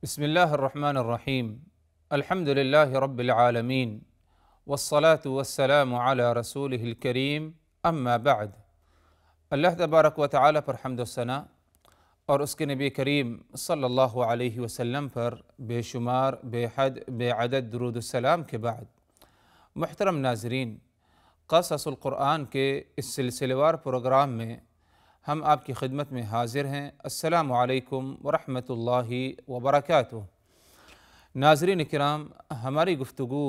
بسم اللہ الرحمن الرحیم الحمد للہ رب العالمین والصلاة والسلام علی رسولہ الکریم اما بعد۔ اللہ تبارک و تعالی پر حمد و ثنا اور اس کے نبی کریم صلی اللہ علیہ وسلم پر بے شمار بے حد بے عدد درود السلام کے بعد، محترم ناظرین، قصص القرآن کے اس سلسلہ وار پروگرام میں ہم آپ کی خدمت میں حاضر ہیں۔ السلام علیکم ورحمۃ اللہ وبرکاتہ۔ ناظرین کرام، ہماری گفتگو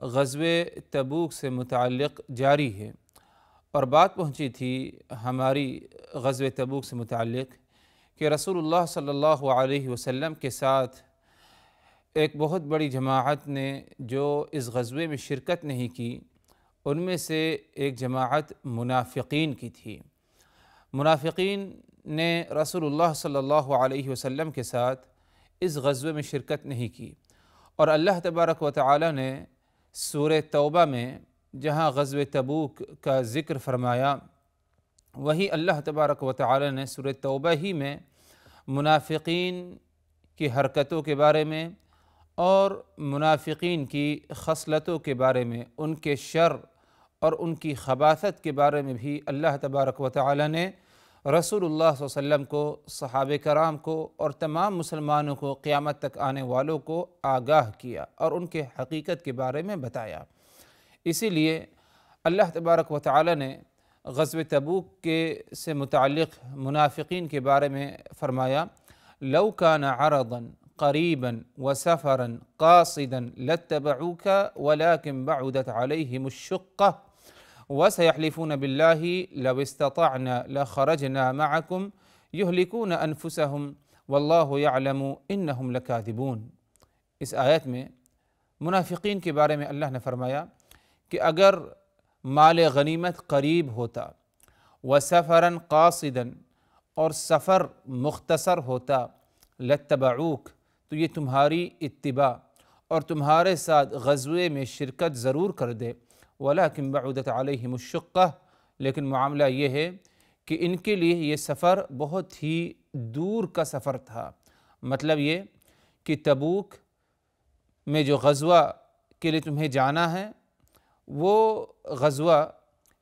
غزوہ تبوک سے متعلق جاری ہے اور بات پہنچی تھی ہماری غزوہ تبوک سے متعلق کہ رسول اللہ صلی اللہ علیہ وسلم کے ساتھ ایک بہت بڑی جماعت نے جو اس غزوے میں شرکت نہیں کی، ان میں سے ایک جماعت منافقین کی تھی۔ منافقین نے رسول اللہ صلی اللہ علیہ وسلم کے ساتھ اس غزوے میں شرکت نہیں کی، اور اللہ تبارک و تعالی نے سورہ توبہ میں جہاں غزوہ تبوک کا ذکر فرمایا، وہی اللہ تبارک و تعالی نے سورہ توبہ ہی میں منافقین کی حرکتوں کے بارے میں اور منافقین کی خصلتوں کے بارے میں، ان کے شر اور ان کی خباثت کے بارے میں بھی اللہ تبارک و تعالی نے رسول اللہ صلی اللہ علیہ وسلم کو، صحابہ کرام کو اور تمام مسلمانوں کو، قیامت تک آنے والوں کو آگاہ کیا اور ان کے حقیقت کے بارے میں بتایا۔ اسی لیے اللہ تبارک و تعالی نے غزوہ تبوک سے متعلق منافقین کے بارے میں فرمایا، لَوْ كَانَ عَرَضًا قَرِيبًا وَسَفَرًا قَاصِدًا لَاتَّبَعُوكَ وَلَكِنْ بَعُدَتْ عَلَيْهِمُ الشُّقَّةُ وَسَيَحْلِفُونَ بِاللَّهِ لَوِ اسْتَطَعْنَا لَخَرَجْنَا مَعَكُمْ يُهْلِكُونَ أَنفُسَهُمْ وَاللَّهُ يَعْلَمُ إِنَّهُمْ لَكَاذِبُونَ۔ اس آیت میں منافقین کے بارے میں اللہ نے فرمایا کہ اگر مال غنیمت قریب ہوتا، وَسَفَرًا قَاصِدًا اور سفر مختصر ہوتا، لَاتَّبَعُوكَ تو یہ تمہاری اتباع اور تمہارے ساتھ غزوے میں شرکت ضرور کر دے، وَلَكِنْ بَعُدَتْ عَلَيْهِمُ الشُّقَّةُ لیکن معاملہ یہ ہے کہ ان کے لیے یہ سفر بہت ہی دور کا سفر تھا۔ مطلب یہ کہ تبوک میں جو غزوہ کے لیے تمہیں جانا ہے، وہ غزوہ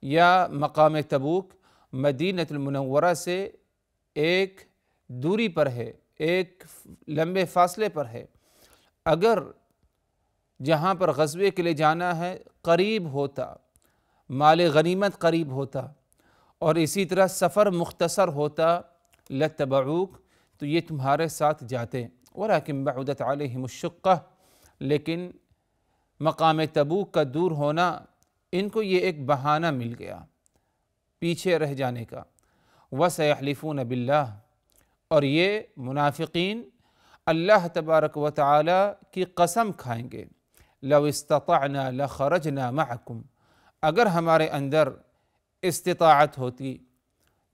یا مقام تبوک مدینہ المنورہ سے ایک دوری پر ہے، ایک لمبے فاصلے پر ہے۔ اگر جہاں پر غزوے کے لیے جانا ہے قریب ہوتا، مال غنیمت قریب ہوتا اور اسی طرح سفر مختصر ہوتا، لَاتَّبَعُوكَ تو یہ تمہارے ساتھ جاتے، وَلَكِنْ بَعُدَتْ عَلَيْهِمُ الشُّقَّةُ لیکن مقام تبوک کا دور ہونا ان کو یہ ایک بہانہ مل گیا پیچھے رہ جانے کا۔ وَسَيَحْلِفُونَ بِاللَّهِ اور یہ منافقین اللہ تبارک و تعالی کی قسم کھائیں گے، لَوْ اسْتَطَعْنَا لَخَرَجْنَا مَعَكُمْ اگر ہمارے اندر استطاعت ہوتی،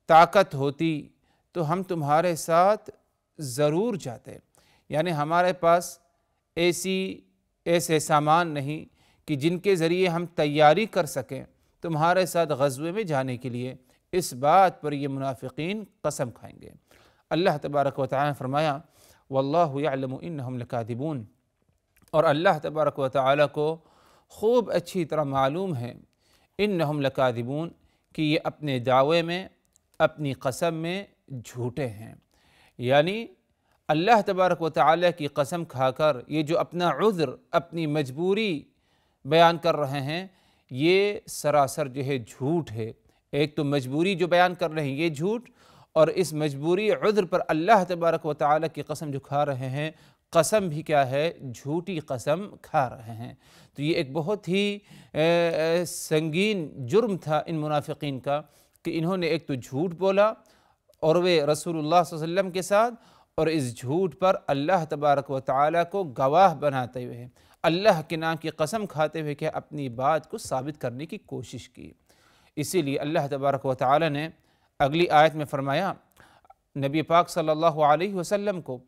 طاقت ہوتی تو ہم تمہارے ساتھ ضرور جاتے۔ یعنی ہمارے پاس ایسے سامان نہیں کہ جن کے ذریعے ہم تیاری کر سکیں تمہارے ساتھ غزوے میں جانے کے لیے، اس بات پر یہ منافقین قسم کھائیں گے۔ اللہ تبارک و تعالی نے فرمایا، وَاللَّهُ يَعْلَمُ إِنَّهُمْ لَكَاذِبُونَ اور اللہ تبارک و تعالی کو خوب اچھی طرح معلوم ہے، انہم لکاذبون کہ یہ اپنے دعوے میں، اپنی قسم میں جھوٹے ہیں۔ یعنی اللہ تبارک و تعالی کی قسم کھا کر یہ جو اپنا عذر، اپنی مجبوری بیان کر رہے ہیں، یہ سراسر جو ہے جھوٹ ہے۔ ایک تو مجبوری جو بیان کر رہے ہیں یہ جھوٹ، اور اس مجبوری عذر پر اللہ تبارک و تعالی کی قسم جو کھا رہے ہیں، قسم بھی کیا ہے؟ جھوٹی قسم کھا رہے ہیں۔ تو یہ ایک بہت ہی سنگین جرم تھا ان منافقین کا کہ انہوں نے ایک تو جھوٹ بولا اور وہ رسول اللہ صلی اللہ علیہ وسلم کے ساتھ، اور اس جھوٹ پر اللہ تبارک و تعالی کو گواہ بناتے ہوئے، اللہ کے نام کی قسم کھاتے ہوئے کہ اپنی بات کو ثابت کرنے کی کوشش کی۔ اسی لیے اللہ تبارک و تعالی نے اگلی آیت میں فرمایا نبی پاک صلی اللہ علیہ وسلم کو،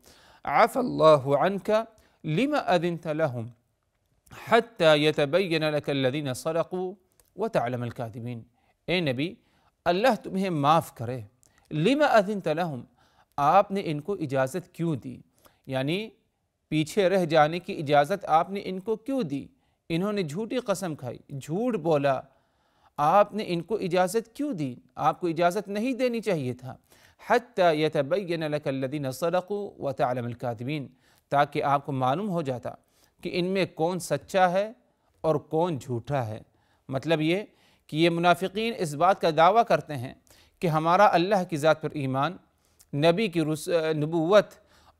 عَفَا اللَّهُ عَنْكَ لِمَ أَذِنْتَ لَهُمْ حَتَّى يَتَبَيَّنَ لَكَ الَّذِينَ صَدَقُوا وَتَعْلَمَ الْكَاذِبِينَ اے نبی، اللہ تمہیں معاف کرے، لِمَ أَذِنْتَ لَهُمْ آپ نے ان کو اجازت کیوں دی؟ یعنی پیچھے رہ جانے کی اجازت آپ نے ان کو کیوں دی؟ انہوں نے جھوٹی قسم کھائی، جھوٹ بولا، آپ نے ان کو اجازت کیوں دی؟ آپ کو اجازت نہیں دینی چاہیے تھا۔ حتی یتبین لک الذین صدقوا وتعلم الکاذبین، تاکہ آپ کو معلوم ہو جاتا کہ ان میں کون سچا ہے اور کون جھوٹا ہے۔ مطلب یہ کہ یہ منافقین اس بات کا دعویٰ کرتے ہیں کہ ہمارا اللہ کی ذات پر ایمان، نبی کی نبوت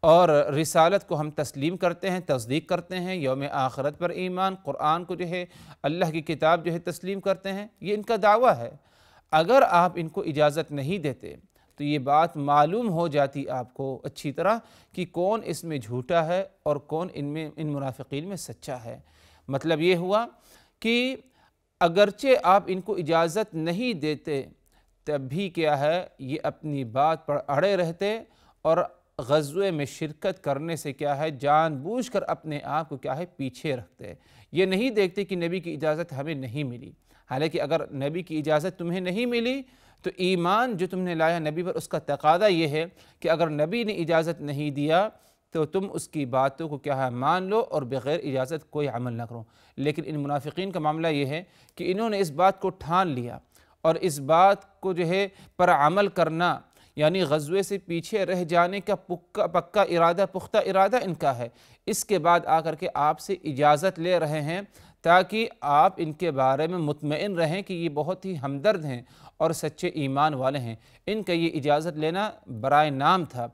اور رسالت کو ہم تسلیم کرتے ہیں، تصدیق کرتے ہیں، یوم آخرت پر ایمان، قرآن کو جو ہے اللہ کی کتاب جو ہے تسلیم کرتے ہیں، یہ ان کا دعویٰ ہے۔ اگر آپ ان کو اجازت نہیں دیتے تو یہ بات معلوم ہو جاتی آپ کو اچھی طرح کہ کون اس میں جھوٹا ہے اور کون ان منافقین میں سچا ہے۔ مطلب یہ ہوا کہ اگرچہ آپ ان کو اجازت نہیں دیتے تب بھی کیا ہے یہ اپنی بات پر اڑے رہتے اور غزوے میں شرکت کرنے سے کیا ہے جان بوجھ کر اپنے آپ کو کیا ہے پیچھے رکھتے۔ یہ نہیں دیکھتے کہ نبی کی اجازت ہمیں نہیں ملی، حالانکہ اگر نبی کی اجازت تمہیں نہیں ملی تو ایمان جو تم نے لایا نبی پر، اس کا تقاضا یہ ہے کہ اگر نبی نے اجازت نہیں دیا تو تم اس کی باتوں کو کیا ہے مان لو اور بغیر اجازت کوئی عمل نہ کرو۔ لیکن ان منافقین کا معاملہ یہ ہے کہ انہوں نے اس بات کو ٹھان لیا اور اس بات کو جو ہے پر عمل کرنا، یعنی غزوے سے پیچھے رہ جانے کا پکا ارادہ، پختہ ارادہ ان کا ہے۔ اس کے بعد آ کر کے آپ سے اجازت لے رہے ہیں تاکہ آپ ان کے بارے میں مطمئن رہیں کہ یہ بہت ہی ہمدرد ہیں اور سچے ایمان والے ہیں۔ ان کا یہ اجازت لینا برائے نام تھا۔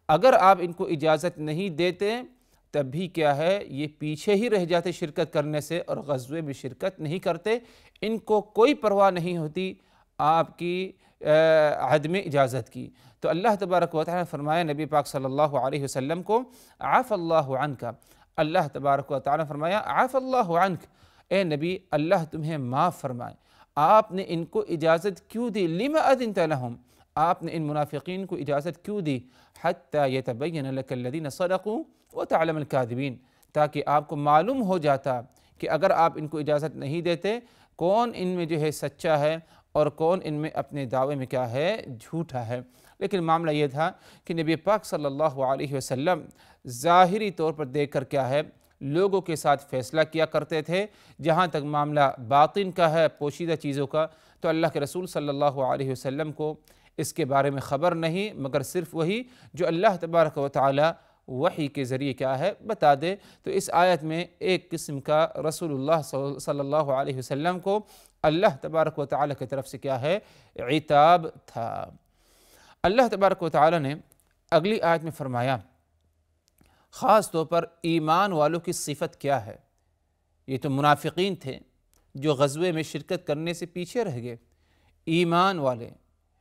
اگر آپ ان کو اجازت نہیں دیتے تب بھی کیا ہے یہ پیچھے ہی رہ جاتے شرکت کرنے سے اور غزوے میں شرکت نہیں کرتے۔ ان کو کوئی پرواہ نہیں ہوتی آپ کی عدم اجازت کی۔ تو اللہ تبارک و تعالی نے فرمایا نبی پاک صلی اللہ علیہ وسلم کو، عفا اللہ عنک، اللہ تبارک و تعالی نے فرمایا عفا اللہ عنک، اے نبی اللہ تمہیں معاف فرمائے۔ آپ نے ان کو اجازت کیوں دی؟ لم اذنت لہم، آپ نے ان منافقین کو اجازت کیوں دی؟ حتی یتبین لک الذین صدقوا وتعلم الکاذبین، تاکہ آپ کو معلوم ہو جاتا کہ اگر آپ ان کو اجازت نہیں دیتے کون ان میں جو ہے سچا ہے اور کون ان میں اپنے دعوے میں کیا ہے جھوٹا ہے۔ لیکن معاملہ یہ تھا کہ نبی پاک صلی اللہ علیہ وسلم ظاہری طور پر دیکھ کر کیا ہے لوگوں کے ساتھ فیصلہ کیا کرتے تھے۔ جہاں تک معاملہ باطن کا ہے، پوشیدہ چیزوں کا، تو اللہ کے رسول صلی اللہ علیہ وسلم کو اس کے بارے میں خبر نہیں، مگر صرف وہی جو اللہ تبارک و تعالی وحی کے ذریعے کیا ہے بتا دے۔ تو اس آیت میں ایک قسم کا رسول اللہ صلی اللہ علیہ وسلم کو اللہ تبارک و تعالی کی طرف سے کیا ہے عتاب تھا۔ اللہ تبارک و تعالی نے اگلی آیت میں فرمایا، خاص طور پر ایمان والوں کی صفت کیا ہے؟ یہ تو منافقین تھے جو غزوے میں شرکت کرنے سے پیچھے رہ گئے۔ ایمان والے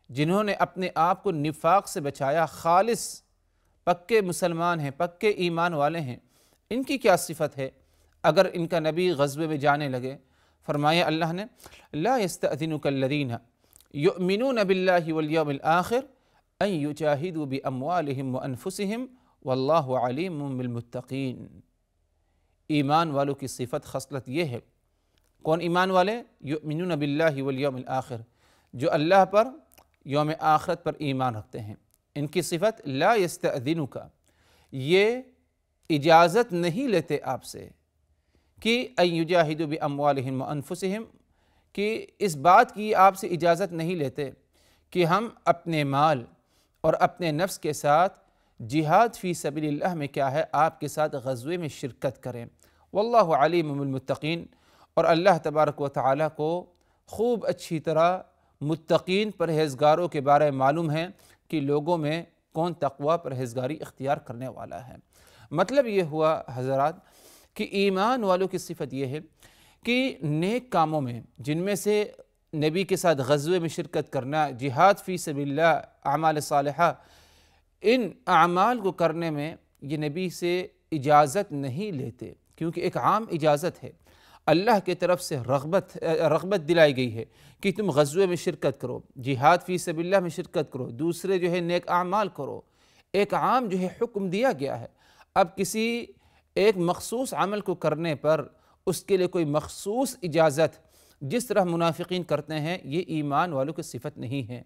جنہوں نے اپنے آپ کو نفاق سے بچایا، خالص پکے مسلمان ہیں، پکے ایمان والے ہیں، ان کی کیا صفت ہے اگر ان کا نبی غزوے میں جانے لگے؟ فرمایا اللہ نے، لا یستأذنک الذین یؤمنون باللہ والیوم الآخر ان یجاہدوا باموالہم وانفسہم واللہ علیم بالمتقین۔ ایمان والوں کی صفت خصلت یہ ہے، کون ایمان والے؟ یؤمنون باللہ والیوم الآخر، جو اللہ پر، یوم آخرت پر ایمان رکھتے ہیں۔ ان کی صفت لا یستأذنک، یہ اجازت نہیں لیتے آپ سے کہ ان یجاہدوا باموالہم وانفسہم، کہ اس بات کی آپ سے اجازت نہیں لیتے کہ ہم اپنے مال اور اپنے نفس کے ساتھ جہاد فی سبیل اللہ میں کیا ہے آپ کے ساتھ غزوے میں شرکت کریں۔ واللہ علیم بالمتقین، اور اللہ تبارک و تعالیٰ کو خوب اچھی طرح متقین پرہیزگاروں کے بارے میں معلوم ہے کہ لوگوں میں کون تقوی پرہیزگاری اختیار کرنے والا ہے۔ مطلب یہ ہوا حضرات کہ ایمان والوں کی صفت یہ ہے کہ نیک کاموں میں، جن میں سے نبی کے ساتھ غزوے میں شرکت کرنا، جہاد فی سبیل اللہ، اعمال صالحہ، ان اعمال کو کرنے میں یہ نبی سے اجازت نہیں لیتے، کیونکہ ایک عام اجازت ہے، اللہ کی طرف سے رغبت دلائی گئی ہے کہ تم غزوے میں شرکت کرو، جہاد فی سبیل اللہ میں شرکت کرو، دوسرے جو ہے نیک اعمال کرو، ایک عام جو ہے حکم دیا گیا ہے۔ اب کسی ایک مخصوص عمل کو کرنے پر اس کے لیے کوئی مخصوص اجازت جس طرح منافقین کرتے ہیں، یہ ایمان والوں کی صفت نہیں ہے۔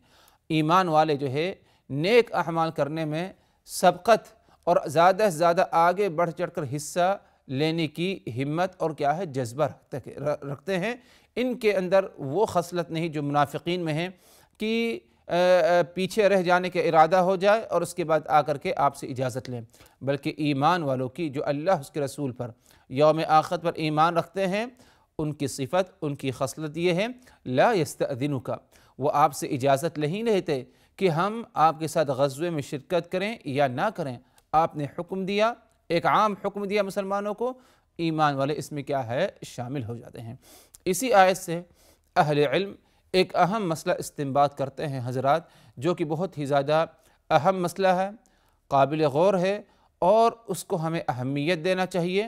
ایمان والے جو ہے نیک اعمال کرنے میں سبقت اور زیادہ سے زیادہ آگے بڑھ چڑھ کر حصہ لینے کی ہمت اور کیا ہے جذبہ رکھتے ہیں۔ ان کے اندر وہ خصلت نہیں جو منافقین میں ہے کہ پیچھے رہ جانے کا ارادہ ہو جائے اور اس کے بعد آ کر کے آپ سے اجازت لیں، بلکہ ایمان والوں کی جو اللہ اس کے رسول پر یوم آخرت پر ایمان رکھتے ہیں، ان کی صفت ان کی خصلت یہ ہے لا یستأذنک، وہ آپ سے اجازت نہیں لیتے کہ ہم آپ کے ساتھ غزوے میں شرکت کریں یا نہ کریں۔ آپ نے حکم دیا، ایک عام حکم دیا مسلمانوں کو، ایمان والے اس میں کیا ہے شامل ہو جاتے ہیں۔ اسی آیت سے اہل علم ایک اہم مسئلہ استنباط کرتے ہیں حضرات، جو کہ بہت ہی زیادہ اہم مسئلہ ہے، قابل غور ہے، اور اس کو ہمیں اہمیت دینا چاہیے،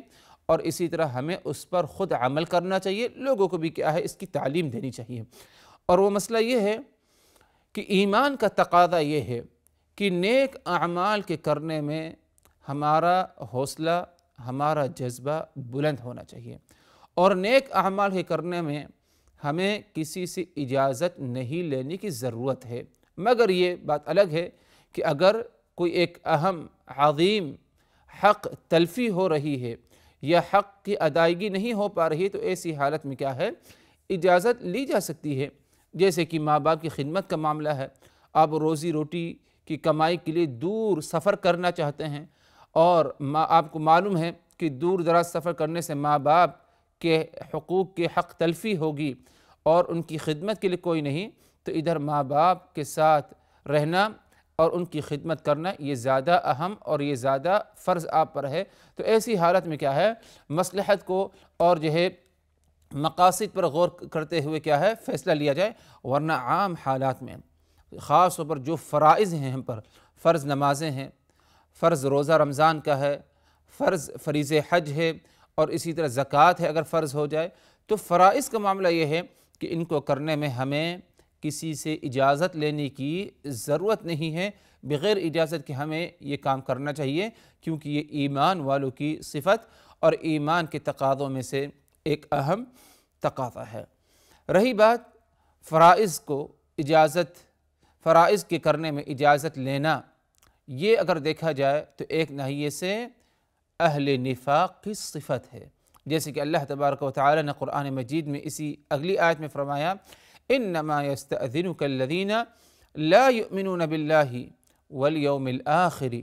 اور اسی طرح ہمیں اس پر خود عمل کرنا چاہیے، لوگوں کو بھی کیا ہے اس کی تعلیم دینی چاہیے۔ اور وہ مسئلہ یہ ہے کہ ایمان کا تقاضا یہ ہے کہ نیک اعمال کے کرنے میں ہمارا حوصلہ، ہمارا جذبہ بلند ہونا چاہیے، اور نیک اعمال کے کرنے میں ہمیں کسی سے اجازت نہیں لینے کی ضرورت ہے، مگر یہ بات الگ ہے کہ اگر کوئی ایک اہم عظیم حق تلفی ہو رہی ہے یا حق کی ادائیگی نہیں ہو پا رہی ہے، تو ایسی حالت میں کیا ہے اجازت لی جا سکتی ہے۔ جیسے کہ ماں باپ کی خدمت کا معاملہ ہے، آپ روزی روٹی کی کمائی کے لیے دور سفر کرنا چاہتے ہیں، اور آپ کو معلوم ہے کہ دور دراز سفر کرنے سے ماں باپ کے حقوق کے حق تلفی ہوگی اور ان کی خدمت کے لیے کوئی نہیں، تو ادھر ماں باپ کے ساتھ رہنا اور ان کی خدمت کرنا یہ زیادہ اہم اور یہ زیادہ فرض آپ پر ہے۔ تو ایسی حالت میں کیا ہے مصلحت کو اور جو ہے مقاصد پر غور کرتے ہوئے کیا ہے فیصلہ لیا جائے، ورنہ عام حالات میں خاص طور پر جو فرائض ہیں ہم پر، فرض نمازیں ہیں، فرض روزہ رمضان کا ہے، فریض حج ہے، اور اسی طرح زکوٰۃ ہے اگر فرض ہو جائے، تو فرائض کا معاملہ یہ ہے کہ ان کو کرنے میں ہمیں کسی سے اجازت لینے کی ضرورت نہیں ہے، بغیر اجازت کے ہمیں یہ کام کرنا چاہیے، کیونکہ یہ ایمان والوں کی صفت اور ایمان کے تقاضوں میں سے ایک اہم تقاضا ہے۔ رہی بات فرائض کے کرنے میں اجازت لینا، یہ اگر دیکھا جائے تو ایک ناحیے سے اہل نفاق کی صفت ہے، جیسے کہ اللہ تبارک و تعالی نے قرآن مجید میں اسی اگلی آیت میں فرمایا انما یستأذنک الذین لا یؤمنون باللہ والیوم الآخر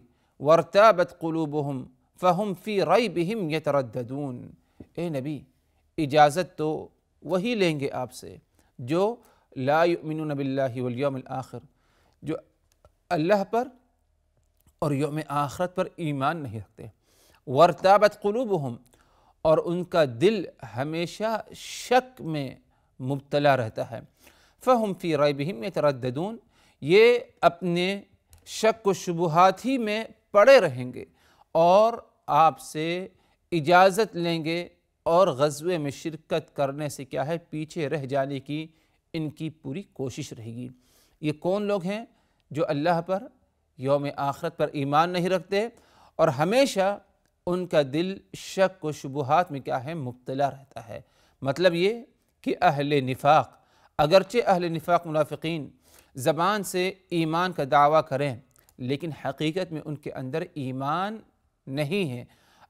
وارتابت قلوبہم فہم فی ریبہم یترددون۔ اے نبی، اجازت تو وہی لیں گے آپ سے جو لا یؤمنون باللہ والیوم الآخر، جو اللہ پر اور یوم آخرت پر ایمان نہیں رکھتے، وارتابت قلوبہم، اور ان کا دل ہمیشہ شک میں مبتلا رہتا ہے، فہم فی ریبہم یترددون، یہ اپنے شک و شبہات ہی میں پڑے رہیں گے اور آپ سے اجازت لیں گے، اور غزوے میں شرکت کرنے سے کیا ہے پیچھے رہ جانے کی ان کی پوری کوشش رہے گی۔ یہ کون لوگ ہیں؟ جو اللہ پر یوم آخرت پر ایمان نہیں رکھتے اور ہمیشہ ان کا دل شک و شبہات میں کیا ہے مبتلا رہتا ہے۔ مطلب یہ کہ اہل نفاق، اگرچہ اہل نفاق منافقین زبان سے ایمان کا دعویٰ کریں لیکن حقیقت میں ان کے اندر ایمان نہیں ہے،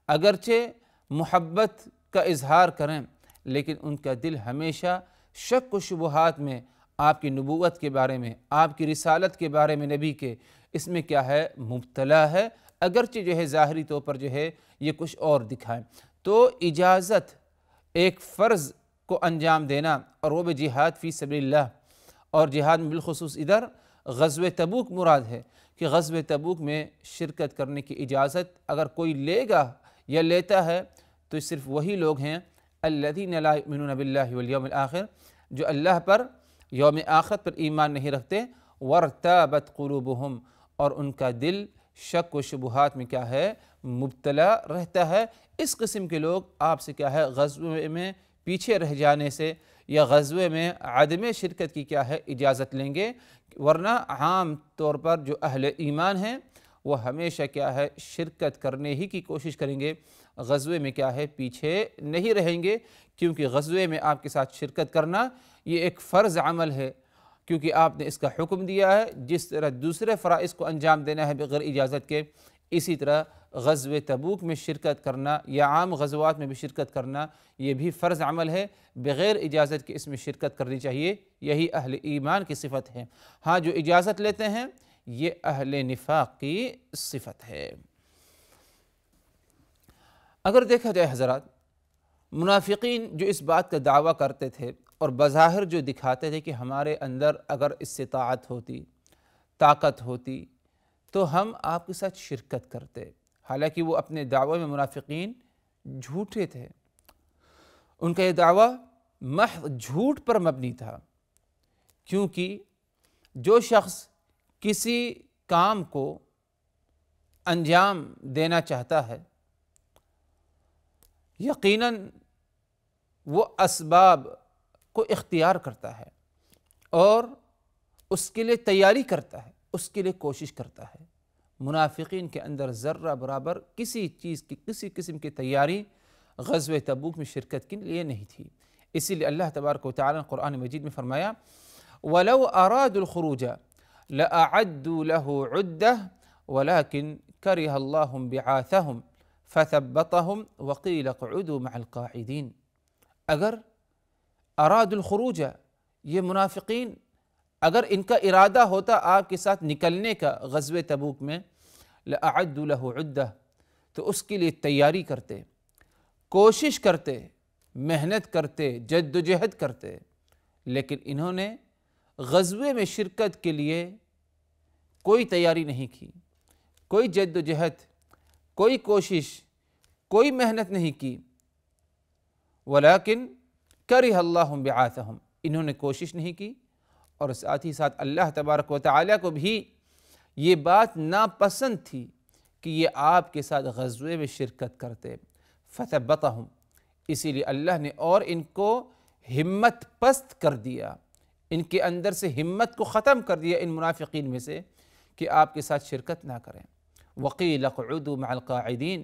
اگرچہ محبت کا اظہار کریں لیکن ان کا دل ہمیشہ شک و شبہات میں آپ کی نبوت کے بارے میں، آپ کی رسالت کے بارے میں، نبی کے، اس میں کیا ہے مبتلا ہے، اگرچہ جو ہے ظاہری طور پر جو ہے یہ کچھ اور دکھائیں۔ تو اجازت ایک فرض کو انجام دینا، اور وہ بھی جہاد فی سبیل اللہ، اور جہاد میں بالخصوص ادھر غزوہ تبوک مراد ہے کہ غزوہ تبوک میں شرکت کرنے کی اجازت اگر کوئی لے گا یا لیتا ہے تو صرف وہی لوگ ہیں الذین لا یؤمنون باللہ والیوم الآخر، جو اللہ پر یوم آخرت پر ایمان نہیں رکھتے، وارتابت قلوبہم، اور ان کا دل شک و شبہات میں کیا ہے مبتلا رہتا ہے۔ اس قسم کے لوگ آپ سے کیا ہے غزوے میں پیچھے رہ جانے سے یا غزوے میں عدم شرکت کی کیا ہے اجازت لیں گے، ورنہ عام طور پر جو اہل ایمان ہیں وہ ہمیشہ کیا ہے شرکت کرنے ہی کی کوشش کریں گے، غزوے میں کیا ہے پیچھے نہیں رہیں گے، کیونکہ غزوے میں آپ کے ساتھ شرکت کرنا یہ ایک فرض عمل ہے، کیونکہ آپ نے اس کا حکم دیا ہے۔ جس طرح دوسرے فرائض کو انجام دینا ہے بغیر اجازت کے، اسی طرح غزوہ تبوک میں شرکت کرنا یا عام غزوات میں بھی شرکت کرنا یہ بھی فرض عمل ہے، بغیر اجازت کے اس میں شرکت کرنی چاہیے، یہی اہل ایمان کی صفت ہے۔ ہاں جو اجازت لیتے ہیں یہ اہل نفاق کی صفت ہے۔ اگر دیکھا جائے حضرات، منافقین جو اس بات کا دعویٰ کرتے تھے اور بظاہر جو دکھاتے تھے کہ ہمارے اندر اگر استطاعت ہوتی، طاقت ہوتی تو ہم آپ کے ساتھ شرکت کرتے، حالانکہ وہ اپنے دعوے میں منافقین جھوٹے تھے، ان کا یہ دعویٰ محض جھوٹ پر مبنی تھا، کیونکہ جو شخص کسی کام کو انجام دینا چاہتا ہے یقیناً وہ اسباب کو اختیار کرتا ہے اور اس کے لیے تیاری کرتا ہے، اس کے لیے کوشش کرتا ہے۔ منافقین کے اندر ذرہ برابر کسی چیز کی، کسی قسم کی تیاری غزوہ تبوک میں شرکت کے لیے نہیں تھی۔ اسی لیے اللہ تبارک و تعالیٰ نے قرآن مجید میں فرمایا وَلَوْ أَرَادُوا الْخُرُوجَ لَأَعَدُّوا لَهُ عُدَّةً وَلَكِنْ كَرِهَ اللَّهُ بِعَاثَهُمْ فَثَبَّطَهُمْ وَقِيلَ اقْعُدُوا مَعَ الْقَاعِدِينَ۔ اگر اراد الخروج، یہ منافقین اگر ان کا ارادہ ہوتا آپ کے ساتھ نکلنے کا غزوہ تبوک میں، لَأَعَدُّوا لَهُ عُدَّةً، تو اس کے لیے تیاری کرتے، کوشش کرتے، محنت کرتے، جد و جہد کرتے، لیکن انہوں نے غزوے میں شرکت کے لیے کوئی تیاری نہیں کی، کوئی جد و جہد، کوئی کوشش، کوئی محنت نہیں کی۔ وَلَكِنْ كَرِهَ اللَّهُ بِعَاثَهُمْ، انہوں نے کوشش نہیں کی اور ساتھ ہی ساتھ اللہ تبارک و تعالیٰ کو بھی یہ بات ناپسند تھی کہ یہ آپ کے ساتھ غزوے میں شرکت کرتے۔ فَثَبَّطَهُمْ، اسی لیے اللہ نے اور ان کو ہمت پست کر دیا، ان کے اندر سے ہمت کو ختم کر دیا ان منافقین میں سے کہ آپ کے ساتھ شرکت نہ کریں۔ وَقِيلَ اقْعُدُوا مَعَ الْقَاعِدِينَ،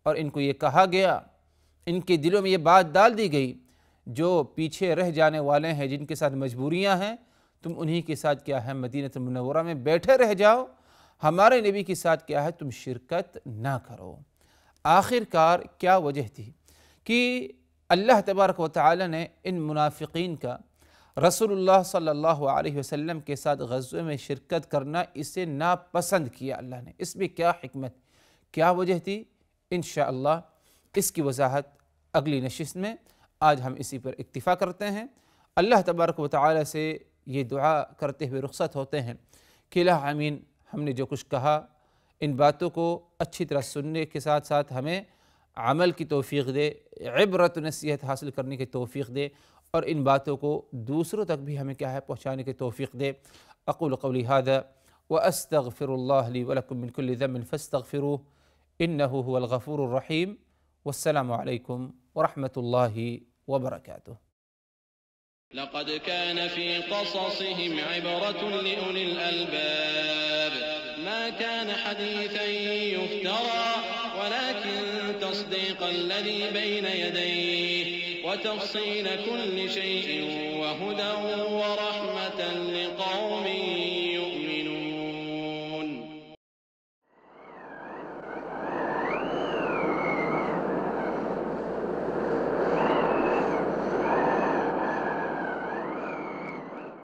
اور ان کو یہ کہا گیا، ان کے دلوں میں یہ بات ڈال دی گئی جو پیچھے رہ جانے والے ہیں، جن کے ساتھ مجبوریاں ہیں، تم انہی کے ساتھ کیا ہے مدینہ منورہ میں بیٹھے رہ جاؤ، ہمارے نبی کے ساتھ کیا ہے تم شرکت نہ کرو۔ آخر کار کیا وجہ تھی کہ اللہ تبارک و تعالی نے ان منافقین کا رسول اللہ صلی اللہ علیہ وسلم کے ساتھ غزوے میں شرکت کرنا اسے ناپسند کیا اللہ نے؟ اس میں کیا حکمت، کیا وجہ تھی؟ انشاءاللہ اس کی وضاحت اگلی نشست میں۔ آج ہم اسی پر اکتفا کرتے ہیں۔ اللہ تبارک و تعالی سے یہ دعا کرتے ہوئے رخصت ہوتے ہیں کہ الہ آمین، ہم نے جو کچھ کہا ان باتوں کو اچھی طرح سننے کے ساتھ ساتھ ہمیں عمل کی توفیق دے، عبرت نصیحت حاصل کرنے کی توفیق دے، اور ان باتوں کو دوسروں تک بھی ہمیں کیا ہے پہنچانے کی توفیق دے۔ اقول قولی ھذا واستغفر اللہ لی ولکم من کل ذنب فاستغفروہ انہ هو الغفور الرحیم۔ والسلام علیکم ورحمۃ اللہ وبرکاتہ۔ لقد كان في قصصهم عبرة لأولي الألباب ما كان حديثا يفترى ولكن تصديق الذي بين يديه وتفصيل كل شيء وهدى ورحمة لقوم